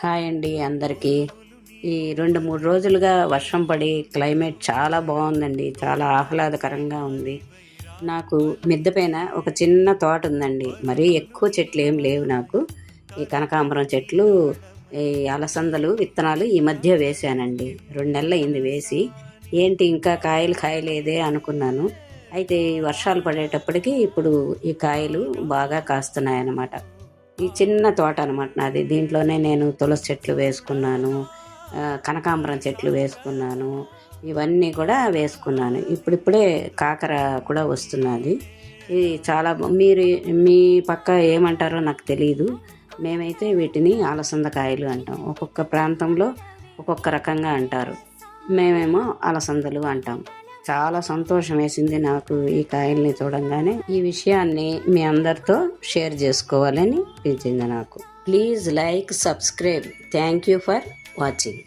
Hi అండి అందరికీ. ఈ 2-3 రోజులుగా వర్షం పడి క్లైమేట్ చాలా బాగుందండి. చాలా ఆహ్లాదకరంగా ఉంది. నాకు మిద్దె పైన ఒక చిన్న తోట ఉందండి. మరీ ఎక్కువ చెట్లు ఏం లేవు నాకు. ఈ కనకాంబరం చెట్లు, ఈ అలసందలు విత్తనాలు ఈ మధ్య వేశానండి. 2 నెలలు అయింది వేసి. ఏంటి ఇంకా కాయలు కాయలేదే అనుకున్నాను. అయితే ఈ వర్షాలు పడేటప్పటికి ఇప్పుడు ఈ కాయలు బాగా కాస్తున్నాయన్నమాట. ఈ చిన్న తోట అనమాట నాది. దీంట్లోనే నేను తులసి చెట్లు వేసుకున్నాను, కనకాంబరం చెట్లు వేసుకున్నాను, ఇవన్నీ కూడా వేసుకున్నాను. ఇప్పుడిప్పుడే కాకర కూడా వస్తున్నది. ఇది చాలా మీరు మీ పక్క ఏమంటారో నాకు తెలియదు. మేమైతే వీటిని అలసందకాయలు అంటాం. ఒక్కొక్క ప్రాంతంలో ఒక్కొక్క రకంగా అంటారు. మేమేమో అలసందలు అంటాం. చాలా సంతోషం వేసింది నాకు ఈ కాయల్ని చూడంగానే. ఈ విషయాన్ని మీ అందరితో షేర్ చేసుకోవాలని అనిపించింది నాకు. Please like, subscribe. Thank you for watching.